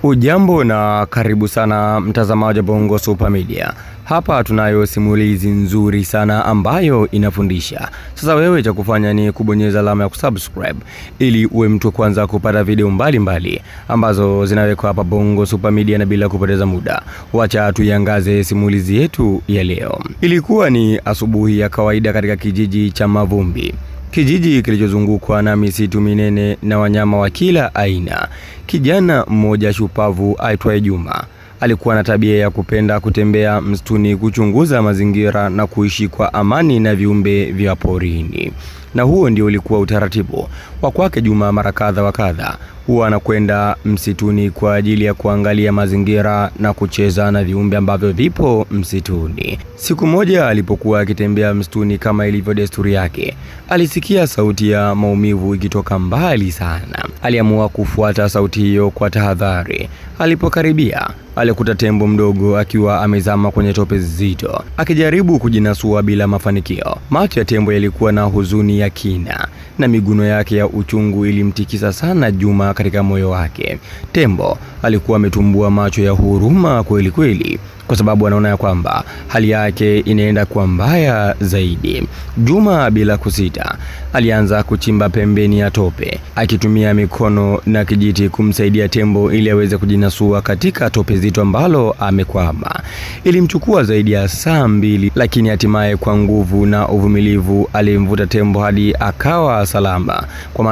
Ujambo na karibu sana mtazamaji wa Bongo Super Media. Hapa tunayo simulizi nzuri sana ambayo inafundisha. Sasa wewe cha kufanya ni kubonyeza alama ya kusubscribe ili uwe mtu kwanza kupata video mbalimbali ambazo zinawekwa hapa Bongo Super Media, na bila kupoteza muda wacha tuiangaze simulizi yetu ya leo. Ilikuwa ni asubuhi ya kawaida katika kijiji cha Mavumbi. Kijiji kilichozungukwa na misitu minene na wanyama wa kila aina. Kijana mmoja shupavu aitwaye Juma alikuwa na tabia ya kupenda kutembea msituni, kuchunguza mazingira na kuishi kwa amani na viumbe vya porini. Na huo ndio ulikuwa utaratibu wa kwake Juma. Mara kadha wa kadha huwa anakwenda msituni kwa ajili ya kuangalia mazingira na kucheza na viumbe ambavyo vipo msituni. Siku moja alipokuwa akitembea msituni kama ilivyo desturi yake, alisikia sauti ya maumivu ikitoka mbali sana. Aliamua kufuata sauti hiyo kwa tahadhari. Alipokaribia, alikuta tembo mdogo akiwa amezama kwenye tope zito, akijaribu kujinasua bila mafanikio. Macho ya tembo yalikuwa na huzuni ya kina na miguno yake ya uchungu ilimtikisa sana Juma katika moyo wake. Tembo alikuwa ametumbua macho ya huruma kweli kweli, kwa sababu anaona ya kwamba hali yake inaenda kuwa mbaya zaidi. Juma bila kusita alianza kuchimba pembeni ya tope, akitumia mikono na kijiti kumsaidia tembo ili aweze kujinasua katika tope zito ambalo amekwama. Ilimchukua zaidi ya saa 2, lakini hatimaye kwa nguvu na uvumilivu alimvuta tembo hadi akawa salama, kwa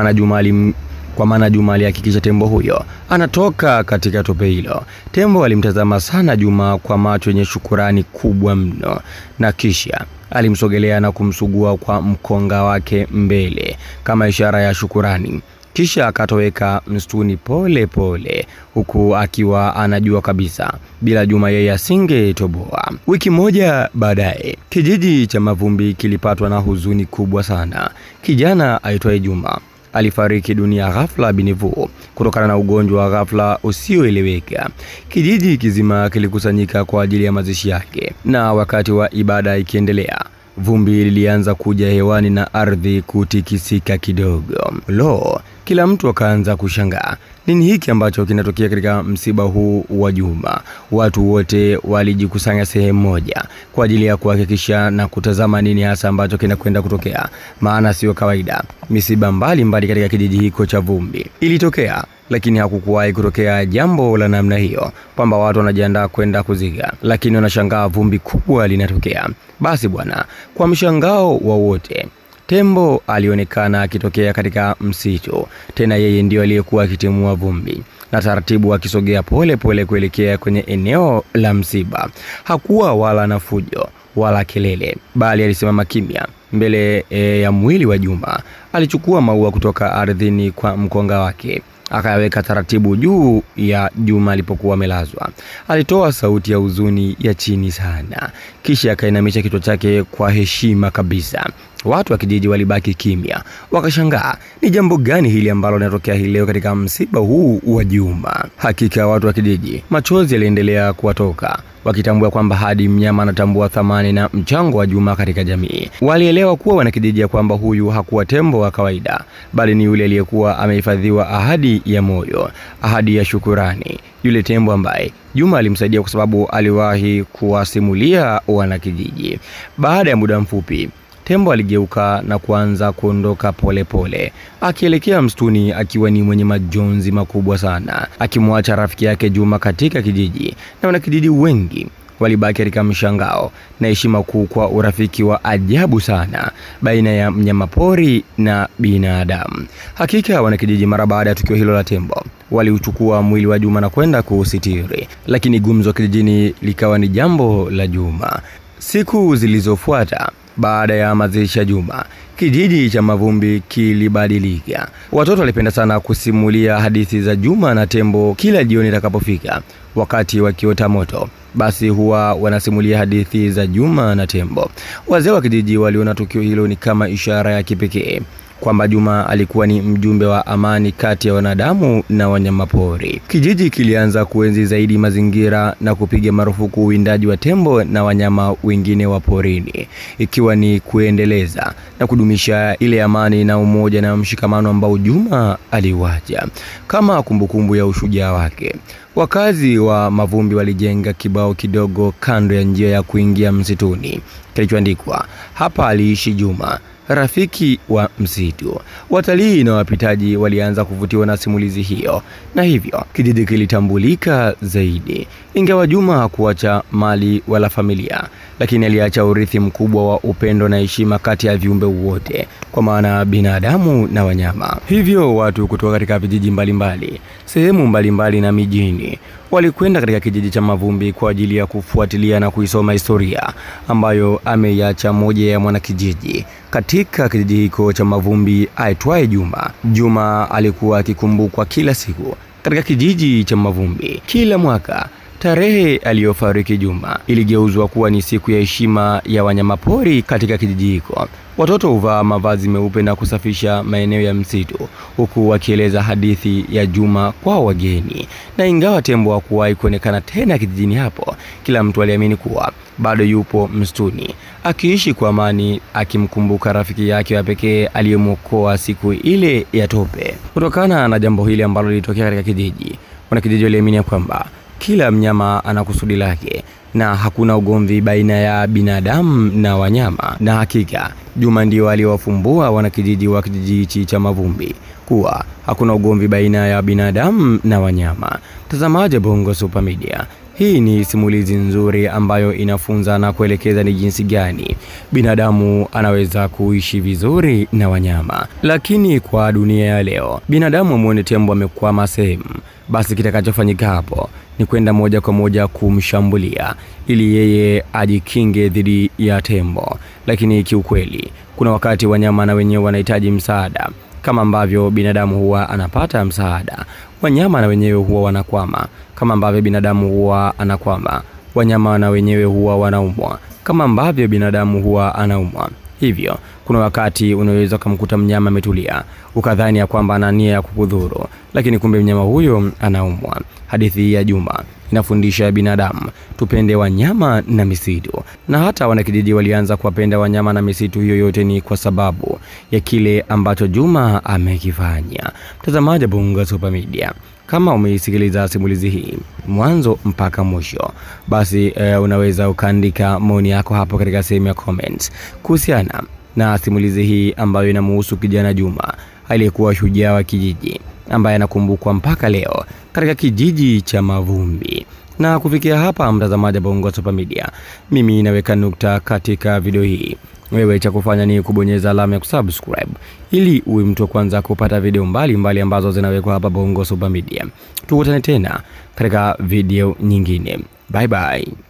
maana Juma alihakikisha tembo huyo anatoka katika tope hilo. Tembo alimtazama sana Juma kwa macho yenye shukurani kubwa mno, na kisha alimsogelea na kumsugua kwa mkonga wake mbele kama ishara ya shukurani. Kisha akatoweka msituni pole pole, huku akiwa anajua kabisa bila Juma yeye asingetoboa. Wiki moja baadaye, kijiji cha Mavumbi kilipatwa na huzuni kubwa sana. Kijana aitwaye Juma alifariki dunia ghafla binivu kutokana na ugonjwa wa ghafla usioeleweka. Kijiji kizima kilikusanyika kwa ajili ya mazishi yake, na wakati wa ibada ikiendelea, vumbi lilianza kuja hewani na ardhi kutikisika kidogo. Kila mtu akaanza kushangaa, nini hiki ambacho kinatokea katika msiba huu wa Juma? Watu wote walijikusanya sehemu moja kwa ajili ya kuhakikisha na kutazama nini hasa ambacho kinakwenda kutokea, maana sio kawaida. Misiba mbalimbali katika kijiji hiko cha Vumbi ilitokea, lakini hakukuwahi kutokea jambo la namna hiyo, kwamba watu wanajiandaa kwenda kuzika lakini wanashangaa vumbi kubwa linatokea. Basi bwana, kwa mshangao wa wote, tembo alionekana akitokea katika msitu. Tena yeye ndio aliyekuwa akitimua vumbi na taratibu akisogea pole pole kuelekea kwenye eneo la msiba. Hakuwa wala na fujo wala kelele, bali alisimama kimya mbele ya mwili wa Juma. Alichukua maua kutoka ardhini kwa mkonga wake, akayaweka taratibu juu ya Juma alipokuwa amelazwa. Alitoa sauti ya huzuni ya chini sana, kisha akainamisha kichwa chake kwa heshima kabisa. Watu wa kijiji walibaki kimya, wakashangaa ni jambo gani hili ambalo linatokea hii leo katika msiba huu wa Juma. Hakika watu wa kijiji machozi yaliendelea kuwatoka, wakitambua kwamba hadi mnyama anatambua thamani na mchango wa Juma katika jamii. Walielewa kuwa wanakijiji ya kwamba huyu hakuwa tembo wa kawaida, bali ni yule aliyekuwa amehifadhiwa ahadi ya moyo, ahadi ya shukurani. Yule tembo ambaye Juma alimsaidia kwa sababu aliwahi kuwasimulia wanakijiji. Baada ya muda mfupi, tembo aligeuka na kuanza kuondoka pole pole, akielekea msituni akiwa ni mwenye majonzi makubwa sana, akimwacha rafiki yake Juma katika kijiji. Na wanakijiji wengi walibaki katika mshangao na heshima kuu kwa urafiki wa ajabu sana baina ya mnyamapori na binadamu. Hakika wanakijiji mara baada ya tukio hilo la tembo waliuchukua mwili wa Juma na kwenda kuusitiri, lakini gumzo kijijini likawa ni jambo la Juma. Siku zilizofuata baada ya mazishi ya Juma, kijiji cha Mavumbi kilibadilika. Watoto walipenda sana kusimulia hadithi za Juma na tembo. Kila jioni itakapofika wakati wa kiota moto, basi huwa wanasimulia hadithi za Juma na tembo. Wazee wa kijiji waliona tukio hilo ni kama ishara ya kipekee kwamba Juma alikuwa ni mjumbe wa amani kati ya wanadamu na wanyamapori. Kijiji kilianza kuenzi zaidi mazingira na kupiga marufuku uwindaji wa tembo na wanyama wengine wa porini, ikiwa ni kuendeleza na kudumisha ile amani na umoja na mshikamano ambao Juma aliwacha kama kumbukumbu ya ushujaa wake. Wakazi wa Mavumbi walijenga kibao kidogo kando ya njia ya kuingia msituni kilichoandikwa, hapa aliishi Juma, rafiki wa msitu. Watalii na wapitaji walianza kuvutiwa na simulizi hiyo, na hivyo kijiji kilitambulika zaidi. Ingawa Juma hakuacha mali wala familia, lakini aliacha urithi mkubwa wa upendo na heshima kati ya viumbe wote, kwa maana binadamu na wanyama. Hivyo watu kutoka katika vijiji mbalimbali, sehemu mbalimbali na mijini walikwenda katika kijiji cha Mavumbi kwa ajili ya kufuatilia na kuisoma historia ambayo ameiacha moja ya mwanakijiji katika kijiji hiko cha Mavumbi aitwaye Juma. Juma alikuwa akikumbukwa kila siku katika kijiji cha Mavumbi. Kila mwaka tarehe aliyofariki Juma iligeuzwa kuwa ni siku ya heshima ya wanyamapori katika kijiji hiko. Watoto huvaa mavazi meupe na kusafisha maeneo ya msitu, huku wakieleza hadithi ya Juma kwa wageni. Na ingawa tembo hakuwahi kuonekana tena kijijini hapo, kila mtu aliamini kuwa bado yupo msituni akiishi kwa amani, akimkumbuka rafiki yake wa pekee aliyemwokoa siku ile ya tope. Kutokana na jambo hili ambalo lilitokea katika kijiji, wanakijiji waliamini kwamba kila mnyama ana kusudi lake na hakuna ugomvi baina ya binadamu na wanyama. Na hakika Juma ndio aliwafumbua wanakijiji wa kijiji cha Mavumbi kuwa hakuna ugomvi baina ya binadamu na wanyama. Mtazamaji Bongo Super Media, hii ni simulizi nzuri ambayo inafunza na kuelekeza ni jinsi gani binadamu anaweza kuishi vizuri na wanyama. Lakini kwa dunia ya leo, binadamu amuone tembo amekwama sehemu, basi kitakachofanyika hapo ni kwenda moja kwa moja kumshambulia ili yeye ajikinge dhidi ya tembo. Lakini kiukweli kuna wakati wanyama na wenyewe wanahitaji msaada, kama ambavyo binadamu huwa anapata msaada. Wanyama na wenyewe huwa wanakwama kama ambavyo binadamu huwa anakwama. Wanyama na wenyewe huwa wanaumwa kama ambavyo binadamu huwa anaumwa. Hivyo kuna wakati unaweza kumkuta mnyama ametulia ukadhani ya kwamba ana nia ya kukudhuru, lakini kumbe mnyama huyo anaumwa. Hadithi ya Juma inafundisha binadamu tupende wanyama na misitu, na hata wanakijiji walianza kuwapenda wanyama na misitu. Hiyo yote ni kwa sababu ya kile ambacho Juma amekifanya. Mtazamaji Bongo Super Media, kama umeisikiliza simulizi hii mwanzo mpaka mwisho, basi unaweza ukaandika maoni yako hapo katika sehemu ya comments kuhusiana na simulizi hii ambayo inamhusu kijana Juma aliyekuwa shujaa wa kijiji ambaye anakumbukwa mpaka leo katika kijiji cha Mavumbi. Na kufikia hapa mtazamaji Bongo Super Media, mimi naweka nukta katika video hii. Wewe cha kufanya ni kubonyeza alama ya kusubscribe ili uwe mtu wa kwanza kupata video mbalimbali ambazo zinawekwa hapa Bongo Super Media. Tukutane tena katika video nyingine. Bye bye.